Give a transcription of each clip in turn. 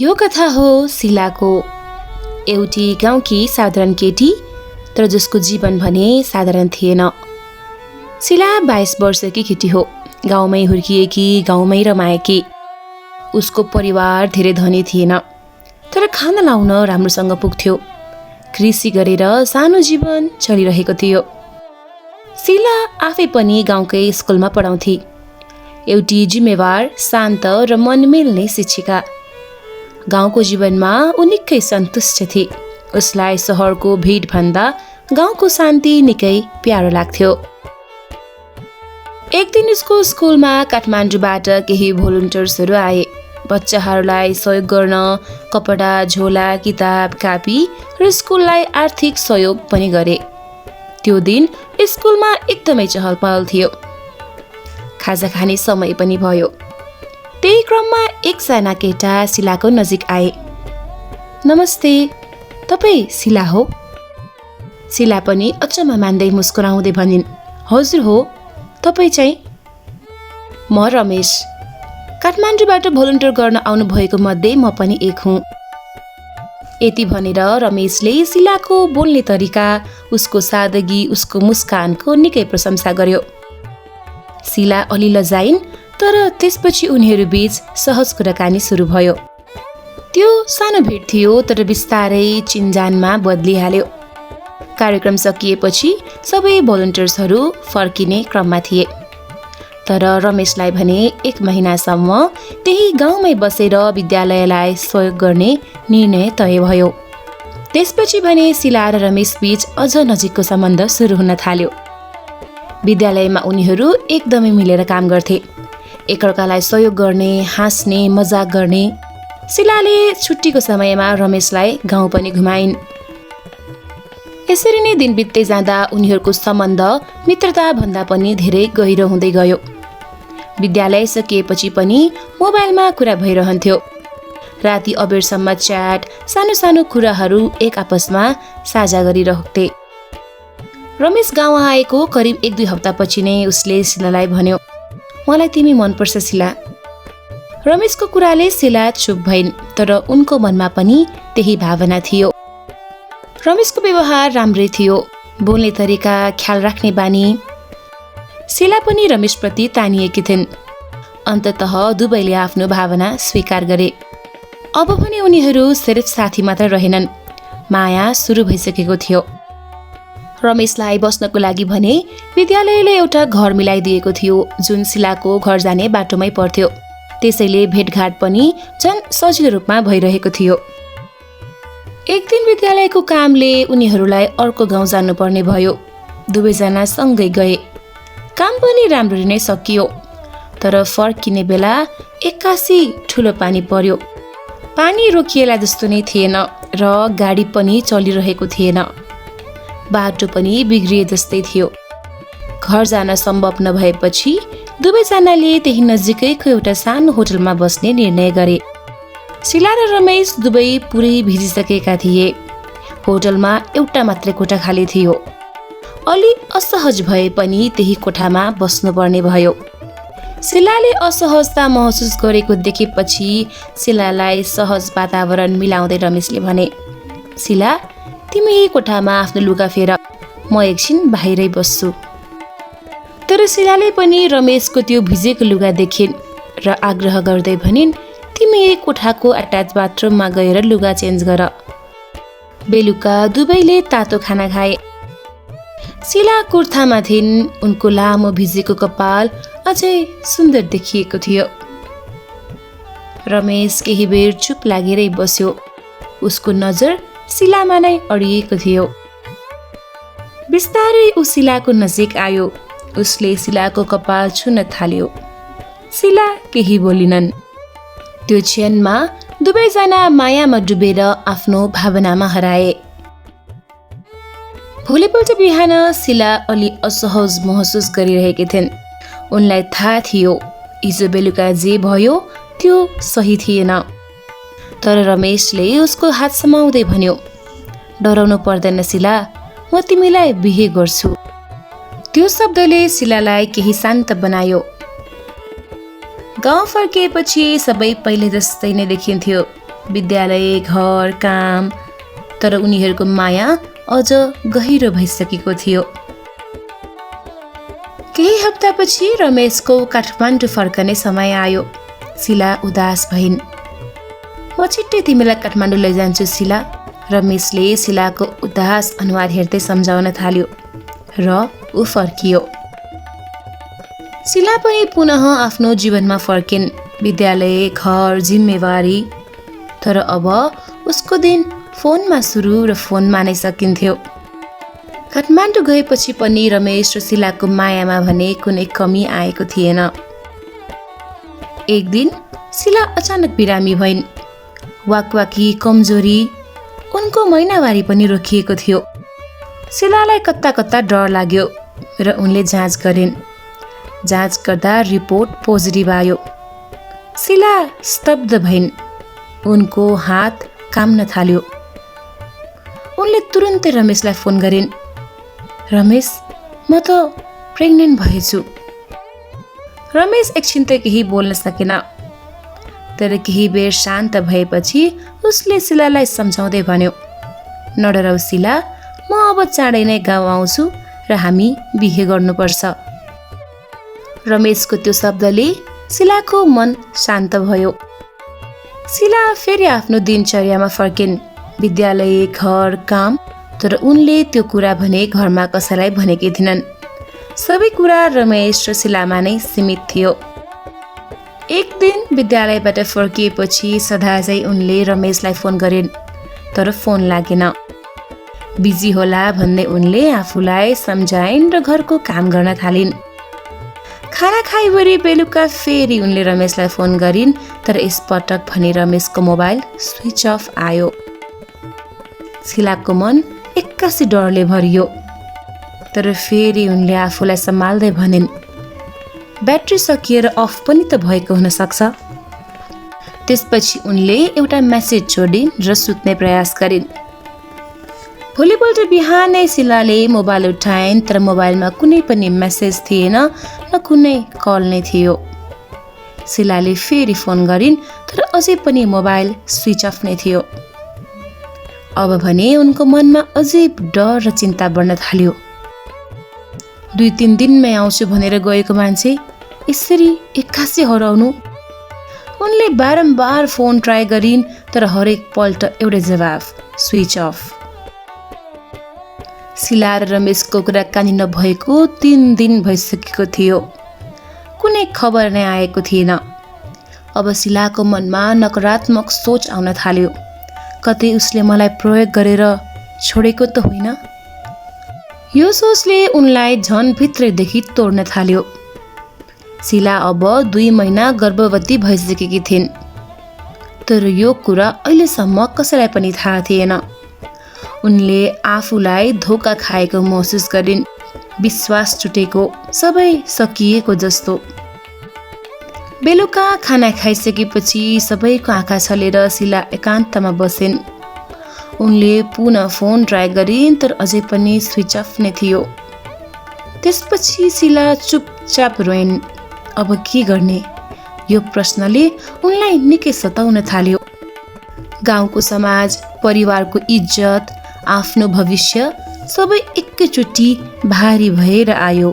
यो कथा हो शिलाको। एउटी गाउँकी साधारण केटी, तर जसको जीवन भने साधारण थिएन। शिला 22 वर्षकी केटी हो। गाउँमै हुर्किएकी, गाउँमै रमाएकी। उसको परिवार धेरै धनी थिएन, तर खान लाउन राम्रोसँग पुग्थ्यो। कृषि गरेर सानो जीवन चलिरहेको थियो। शिला आफै पनि गाउँकै स्कुलमा पढाउँथे। एउटी जिम्मेवार, शान्त र मनमिल्ने शिक्षिका। गाउँको जीवनमा ऊ निकै सन्तुष्ट थिए। उसलाई सहरको भिडभन्दा गाउँको शान्ति निकै प्यारो लाग्थ्यो। एक दिन उसको स्कुलमा काठमाडौँबाट केही भोलिन्टियर्सहरू आए। बच्चाहरूलाई सहयोग गर्न कपडा, झोला, किताब, कापी र स्कुललाई आर्थिक सहयोग पनि गरे। त्यो दिन स्कुलमा एकदमै चहल पहल थियो। खाजा खाने समय पनि भयो। त्यही क्रममा एकजना केटा शिलाको नजिक आए। नमस्ते, तपाईँ शिला हो? शिला पनि अचम्म मान्दै मुस्कुराउँदै भनिन्, हजुर हो, तपाईँ चाहिँ? म रमेश, काठमाडौँबाट भोलिन्टियर गर्न आउनुभएको मध्ये म पनि एक हुँ। यति भनेर रमेशले शिलाको बोल्ने तरिका, उसको सादगी, उसको मुस्कानको निकै प्रशंसा गर्यो। शिला अलि लजाइन्, तर त्यसपछि उनीहरू बीच सहज कुराकानी सुरु भयो। त्यो सानो भेट थियो, तर बिस्तारै चिनजानमा बदलिहाल्यो। कार्यक्रम सकिएपछि सबै भोलिन्टियर्सहरू फर्किने क्रममा थिए। तर रमेशलाई भने 1 महिनासम्म त्यही गाउँमै बसेर विद्यालयलाई सहयोग गर्ने निर्णय तय भयो। त्यसपछि भने शिला र रमेश बीच अझ नजिकको सम्बन्ध सुरु हुन थाल्यो। विद्यालयमा उनीहरू एकदमै मिलेर काम गर्थे। एकअर्कालाई सहयोग गर्ने, हाँस्ने, मजाक गर्ने। शिलाले छुट्टीको समयमा रमेशलाई गाउँ पनि घुमाइन्। यसरी नै दिन बित्दै जाँदा उनीहरूको सम्बन्ध मित्रता भन्दा पनि धेरै गहिरो हुँदै गयो। विद्यालय सकिएपछि पनि मोबाइलमा कुरा भइरहन्थ्यो। राति अबेरसम्म च्याट, सानो सानो कुराहरू एक आपसमा साझा गरिरहन्थे। रमेश गाउँ आएको करिब 1-2 हप्तापछि नै उसले शिलालाई भन्यो, मलाई तिमी मनपर्छ शिला। रमेशको कुराले शिला चुप भइन्, तर उनको मनमा पनि त्यही भावना थियो। रमेशको व्यवहार राम्रै थियो, बोल्ने तरिका, ख्याल राख्ने बानी। शिला पनि रमेशप्रति तानिएकी थिइन्। अन्ततः दुवैले आफ्नो भावना स्वीकार गरे। अब भने उनीहरू सिर्फ साथी मात्र रहेनन्, माया सुरु भइसकेको थियो। रमेशलाई बस्नको लागि भने विद्यालयले एउटा घर मिलाइदिएको थियो, जुन शिलाको घर जाने बाटोमै पर्थ्यो। त्यसैले भेटघाट पनि झन् सजिलो रूपमा भइरहेको थियो। एक दिन विद्यालयको कामले उनीहरूलाई अर्को गाउँ जानुपर्ने भयो। दुवैजना सँगै गए। काम पनि राम्ररी नै सकियो, तर फर्किने बेला एक्कासी ठुलो पानी पर्यो। पानी रोकिएला जस्तो नै थिएन र गाडी पनि चलिरहेको थिएन। बाटो पनि बिग्रिए जस्तै थियो। घर जान सम्भव नभएपछि दुवैजनाले त्यही नजिकैको एउटा सानो होटलमा बस्ने निर्णय गरे। शिला र रमेश दुवै पुरै भिजिसकेका थिए। होटलमा एउटा मात्रै कोठा खाली थियो। अलि असहज भए पनि त्यही कोठामा बस्नुपर्ने भयो। शिलाले असहजता महसुस गरेको देखेपछि शिलालाई सहज वातावरण मिलाउँदै रमेशले भने, शिला, तिमी यही कोठामा आफ्नो लुगा फेर, म एकछिन बाहिरै बस्छु। तर शिलाले पनि रमेशको त्यो भिजेको लुगा देखिन् र आग्रह गर्दै भनिन्, तिमी यही कोठाको अट्याच बाथरुममा गएर लुगा चेन्ज गर। बेलुका दुवैले तातो खाना खाए। शिला कुर्तामा थिइन्, उनको लामो भिजेको कपाल अझै सुन्दर देखिएको थियो। रमेश केही बेर चुप लागेरै बस्यो। उसको नजर शिलामा नै अडिएको थियो। बिस्तारै ऊ शिलाको नजिक आयो। उसले शिलाको कपाल छुन थाल्यो। शिला केही बोलिनन्। त्यो क्षणमा दुवैजना मायामा डुबेर आफ्नो भावनामा हराए। भोलिपल्ट बिहान शिला अलि असहज महसुस गरिरहेकी थिइन्। उनलाई थाहा थियो हिजो बेलुका जे भयो त्यो सही थिएन। तर रमेशले उसको हात समाउँदै भन्यो, डराउनु पर्दैन शिला, म तिमीलाई बिहे गर्छु। त्यो शब्दले शिलालाई केही शान्त बनायो। गाउँ फर्किएपछि सबै पहिले जस्तै नै देखिन्थ्यो। विद्यालय, घर, काम, तर उनीहरूको माया अझ गहिरो भइसकेको थियो। केही हप्तापछि रमेशको काठमाडौँ फर्कने समय आयो। शिला उदास भइन्। म छिट्टै तिमीलाई काठमाडौँ लैजान्छु शिला। रमेशले शिलाको उदास अनुहार हेर्दै सम्झाउन थाल्यो र ऊ फर्कियो। शिला पनि पुनः आफ्नो जीवनमा फर्किन्। विद्यालय, घर, जिम्मेवारी। तर अब उसको दिन फोनमा सुरु र फोनमा नै सकिन्थ्यो। काठमाडौँ गएपछि पनि रमेश र शिलाको मायामा भने कुनै कमी आएको थिएन। एक दिन शिला अचानक बिरामी भइन्। वाकवाकी, कमजोरी, उनको महिनावारी पनि रोकिएको थियो। शिलालाई कता कता डर लाग्यो र उनले जाँच गरिन्। जाँच गर्दा रिपोर्ट पोजिटिभ आयो। शिला स्तब्ध भइन्। उनको हात काम्न थाल्यो। उनले तुरुन्तै रमेशलाई फोन गरिन्। रमेश, म त प्रेग्नेन्ट भएछु। रमेश एकछिन त केही बोल्न सकेन। तर केही बेर शान्त भएपछि उसले शिलालाई सम्झाउँदै भन्यो, नडराउ शिला, म अब चाँडै नै गाउँ आउँछु र हामी बिहे गर्नुपर्छ। रमेशको त्यो शब्दले शिलाको मन शान्त भयो। शिला फेरि आफ्नो दिनचर्यामा फर्किन्। विद्यालय, घर, काम। तर उनले त्यो कुरा भने घरमा कसैलाई भनेकी थिएनन्। सबै कुरा रमेश र शिलामा नै सीमित थियो। एक दिन विद्यालयबाट फर्किएपछि सदाझै उनले रमेशलाई फोन गरिन्। तर फोन लागेन। बिजी होला भन्दै उनले आफूलाई सम्झाइन् र घरको काम गर्न थालिन्। खाना खाइवरी बेलुका फेरि उनले रमेशलाई फोन गरिन्। तर यसपटक भने रमेशको मोबाइल स्विच अफ आयो। शिलाको मन एक्कासी डरले भरियो। तर फेरि उनले आफूलाई सम्हाल्दै भनिन्, ब्याट्री सकिएर अफ पनि त भएको हुन सक्छ। त्यसपछि उनले एउटा मेसेज छोडिन् र सुत्ने प्रयास गरिन्। भोलिपल्ट बिहानै शिलाले मोबाइल उठाइन्। तर मोबाइलमा कुनै पनि मेसेज थिएन न कुनै कल नै थियो। शिलाले फेरि फोन गरिन्। तर अझै पनि मोबाइल स्विच अफ नै थियो। अब भने उनको मनमा अझै डर र चिन्ता बढ्न थाल्यो। 2-3 दिनमै आउँछु भनेर गएको मान्छे यसरी एक्कासी हराउनु। उनले बारम्बार फोन ट्राई गरिन्। तर हरेक पल्ट एउटै जवाफ, स्विच अफ। शिला र रमेशको कुराकानी नभएको 3 दिन भइसकेको थियो। कुनै खबर नै आएको थिएन। अब शिलाको मनमा नकारात्मक सोच आउन थाल्यो। कतै उसले मलाई प्रयोग गरेर छोडेको त होइन। यो सोचले उनलाई झन भित्रैदेखि तोड्न थाल्यो। शिला अब 2 महिना गर्भवती भइसकेकी थिइन्। तर यो कुरा अहिलेसम्म कसैलाई पनि थाहा थिएन। उनले आफूलाई धोका खाएको महसुस गरिन्। विश्वास टुटेको, सबै सकिएको जस्तो। बेलुका खाना खाइसकेपछि सबैको आँखा छलेर शिला एकान्तमा बसिन्। उनले पुनः फोन ट्राई गरिन्। तर अझै पनि स्विच अफ नै थियो। त्यसपछि शिला चुपचाप रोइन्। अब के गर्ने? यो प्रश्नले उनलाई निकै सताउन थाल्यो। गाउँको समाज, परिवारको इज्जत, आफ्नो भविष्य सबै एकैचोटि भारी भएर आयो।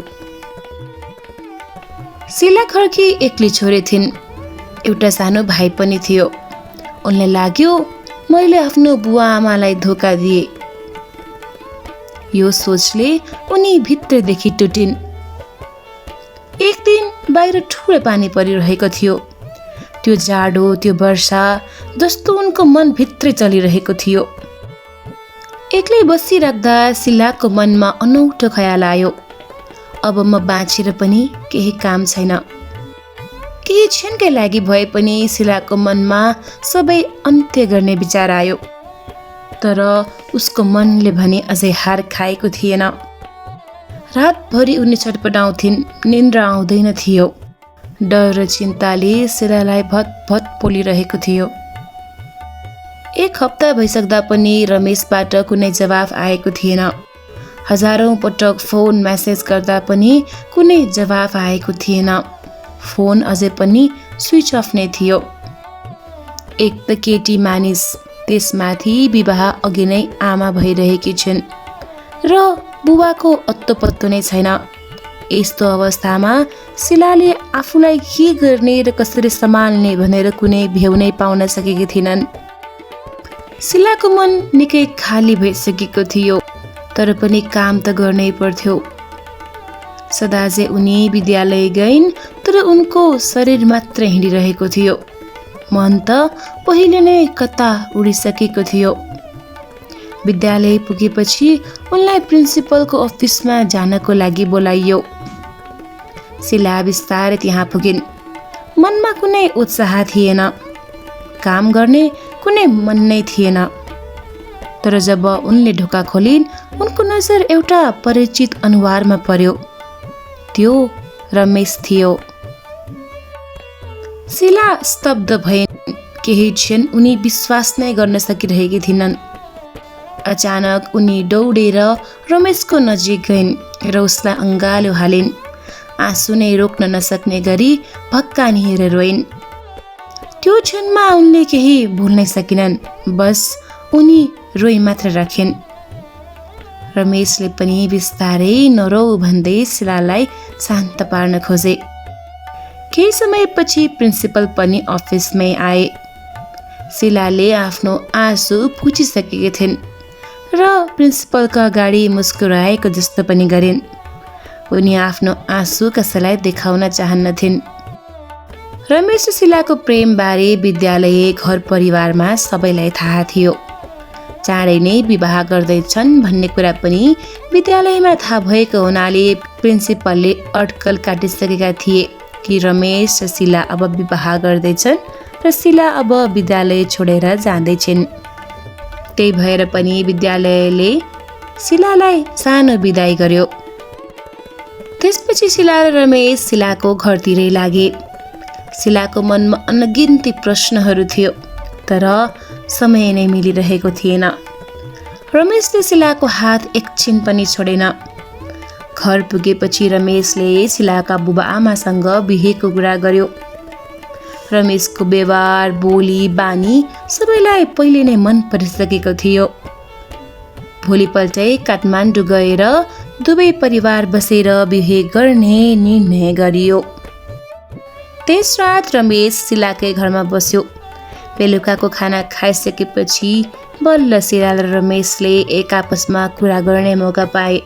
शिला खर्की एक्लै छोरी थिइन्। एउटा सानो भाइ पनि थियो। उनलाई लाग्यो मैले आफ्नो बुवा आमालाई धोका दिए। यो सोचले उनी भित्रदेखि टुटिन्। एक दिन बाहिर ठुलो पानी परिरहेको थियो। त्यो जाडो, त्यो वर्षा, जस्तो उनको मन भित्रै चलिरहेको थियो। एक्लै बसिराख्दा शिलाको मनमा अनौठो ख्याल आयो। अब म बाँचेर पनि केही काम छैन। केही क्षणकै लागि भए पनि शिलाको मनमा सबै अन्त्य गर्ने विचार आयो। तर उसको मनले भने अझै हार खाएको थिएन। रातभरि उनी छटपटाउँथिन्। निन्द्रा आउँदैन थियो। डर र चिन्ताले शिलालाई भतभत पोलिरहेको थियो। 1 हप्ता भइसक्दा पनि रमेशबाट कुनै जवाफ आएको थिएन। हजारौं पटक फोन मेसेज गर्दा पनि कुनै जवाफ आएको थिएन। फोन अझै पनि स्विच अफ नै थियो। एक त केटी मानिस, त्यसमाथि विवाह अघि नै आमा भइरहेकी छिन् र बुबाको अत्तोपत्तो नै छैन। यस्तो अवस्थामा शिलाले आफूलाई के गर्ने र कसरी सम्हाल्ने भनेर कुनै भ्यू नै पाउन सकेकी थिइनन्। शिलाको मन निकै खाली भइसकेको थियो, तर पनि काम त गर्नै पर्थ्यो। सदाझै उनी विद्यालय गइन्, तर उनको शरीर मात्र हिँडिरहेको थियो, मन त पहिले नै कता उडिसकेको थियो। विद्यालय पुगेपछि उनलाई प्रिन्सिपलको अफिसमा जानको लागि बोलाइयो। शिला बिस्तारै त्यहाँ पुगिन्। मनमा कुनै उत्साह थिएन, काम गर्ने कुनै मन नै थिएन। तर जब उनले ढोका खोलिन्, उनको नजर एउटा परिचित अनुहारमा पर्यो। त्यो रमेश थियो। शिला स्तब्ध भइन्। केही क्षण उनी विश्वास नै गर्न सकिरहेकी थिइनन्। अचानक उनी दौडेर रमेशको नजिक गइन् र उसलाई अँगालो हालिन्। आँसु नै रोक्न नसक्ने गरी भक्कानिएर रोइन्। त्यो क्षणमा उनले केही भुल्नै सकिनन्, बस उनी रोइ मात्र राखिन्। रमेशले पनि बिस्तारै नरौ भन्दै शिलालाई शान्त पार्न खोजे। केही समयपछि प्रिन्सिपल पनि अफिसमै आए। शिलाले आफ्नो आँसु पुछिसकेकी थिइन् र प्रिन्सिपलका अगाडि मुस्कुराएको जस्तो पनि गरिन्। उनी आफ्नो आँसु कसैलाई देखाउन चाहन्नथिन्। रमेश र शिलाको प्रेमबारे विद्यालय घर परिवारमा सबैलाई थाहा थियो। चाँडै नै विवाह गर्दैछन् भन्ने कुरा पनि विद्यालयमा थाहा भएको हुनाले प्रिन्सिपलले अड्कल काटिसकेका थिए कि रमेश र शिला अब विवाह गर्दैछन् र शिला अब विद्यालय छोडेर जाँदैछिन्। त्यही भएर पनि विद्यालयले शिलालाई सानो बिदाई गर्यो। त्यसपछि शिला र रमेश शिलाको घरतिरै लागे। शिलाको मनमा अनगिन्ती प्रश्नहरू थियो, तर समय नै मिलिरहेको थिएन। रमेशले शिलाको हात एकछिन पनि छोडेन। घर पुगेपछि रमेशले शिलाका बुबा आमासँग बिहेको कुरा गर्यो। रमेशको व्यवहार, बोली, बानी सबैलाई पहिले नै मन परिसकेको थियो। भोलिपल्टै काठमाडौँ गएर दुवै परिवार बसेर बिहे गर्ने निर्णय गरियो। त्यस रात रमेश शिलाकै घरमा बस्यो। बेलुकाको खाना खाइसकेपछि बल्ल शिला र रमेशले एक आपसमा कुरा गर्ने मौका पाए।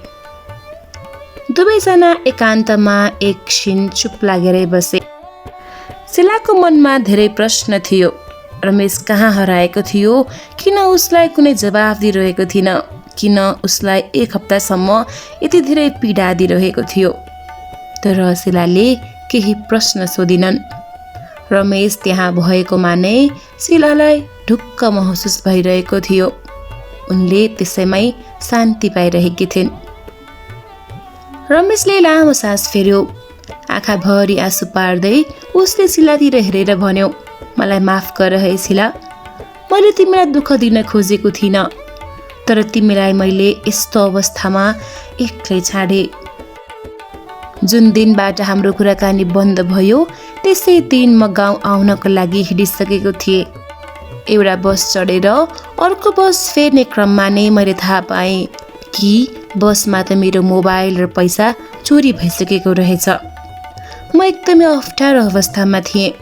दुवैजना एकान्तमा एकछिन चुप लागेरै बसे। शिलाको मनमा धेरै प्रश्न थियो। रमेश कहाँ हराएको थियो? किन उसलाई कुनै जवाफ दिइरहेको थिएन? किन उसलाई एक हप्तासम्म यति धेरै पीडा दिइरहेको थियो? तर शिलाले केही प्रश्न सोधिनन्। रमेश त्यहाँ भएकोमा नै शिलालाई ढुक्क महसुस भइरहेको थियो। उनले त्यसैमै शान्ति पाइरहेकी थिइन्। रमेशले लामो सास फेर्यो। आँखाभरि आँसु पार्दै उसले शिलातिर हेरेर भन्यो, मलाई माफ गर है शिला, मैले तिमीलाई दुःख दिन खोजेको थिइनँ, तर तिमीलाई मैले यस्तो अवस्थामा एक्लै छाडे। जुन दिनबाट हाम्रो कुराकानी बन्द भयो त्यसै दिन म गाउँ आउनको लागि हिँडिसकेको थिएँ। एउटा बस चढेर अर्को बस फेर्ने क्रममा नै मैले थाहा पाएँ कि बसमा त मेरो मोबाइल र पैसा चोरी भइसकेको रहेछ। म एकदमै अप्ठ्यारो अवस्थामा थिएँ।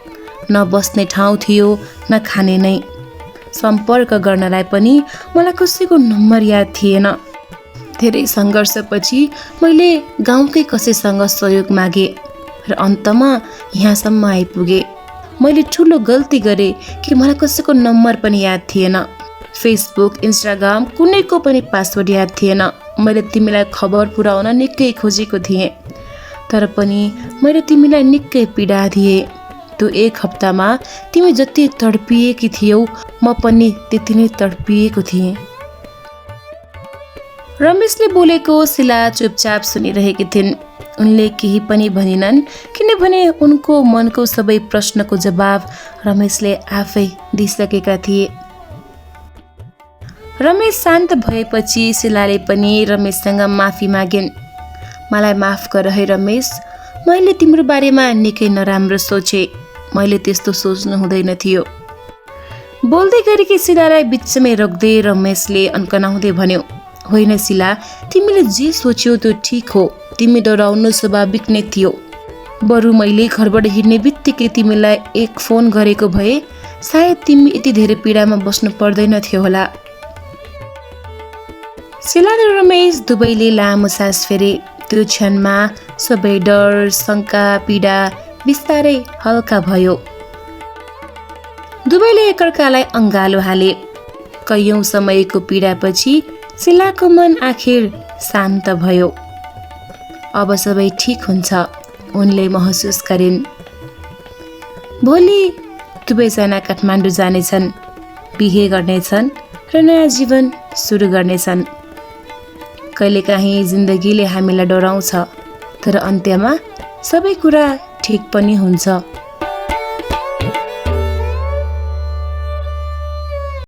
न बस्ने ठाउँ थियो, न खाने नै। सम्पर्क गर्नलाई पनि मलाई कसैको नम्बर याद थिएन। धेरै सङ्घर्षपछि मैले गाउँकै कसैसँग सहयोग मागे र अन्तमा यहाँसम्म आइपुगे। मैले ठुलो गल्ती गरेँ कि मलाई कसैको नम्बर पनि याद थिएन। फेसबुक, इन्स्टाग्राम कुनैको पनि पासवर्ड याद थिएन। मैले तिमीलाई खबर पुर्याउन निकै खोजेको थिएँ, तर पनि मैले तिमीलाई निकै पीडा दिएँ। त्यो एक हप्तामा तिमी जति तडपिएकी थियौ म पनि त्यति नै तडपिएको थिएँ। रमेशले बोलेको शिला चुपचाप सुनिरहेकी थिइन्। उनले केही पनि भनिनन्, किनभने उनको मनको सबै प्रश्नको जवाब रमेशले आफै दिइसकेका थिए। रमेश शान्त भएपछि शिलाले पनि रमेशसँग माफी मागिन्। मलाई माफ गर है रमेश, मैले तिम्रो बारेमा निकै नराम्रो सोचे। मैले त्यस्तो सोच्नु हुँदैन थियो। बोल्दै गरेकी शिलालाई बिचमै रोक्दै रमेशले अन्कनाउँदै भन्यो, होइन शिला, तिमीले जे सोच्यौ त्यो ठिक हो। तिमी डराउनु स्वाभाविक नै थियो। बरु मैले घरबाट हिँड्ने बित्तिकै तिमीलाई एक फोन गरेको भए सायद तिमी यति धेरै पीडामा बस्नु पर्दैन थियो होला। शिला र रमेश दुवैले लामो सास फेरे। त्यो क्षणमा सबै डर, शङ्का, पीडा बिस्तारै हल्का भयो। दुवैले एकअर्कालाई अँगालो हाले। कैयौँ समयको पीडापछि शिलाको मन आखिर शान्त भयो। अब सबै ठिक हुन्छ, उनले महसुस गरिन्। भोलि दुवैजना काठमाडौँ जानेछन्, बिहे गर्नेछन् र नयाँ जीवन सुरु गर्नेछन्। कहिलेकाहीँ जिन्दगीले हामीलाई डराउँछ, तर अन्त्यमा सबै कुरा ठिक पनि हुन्छ।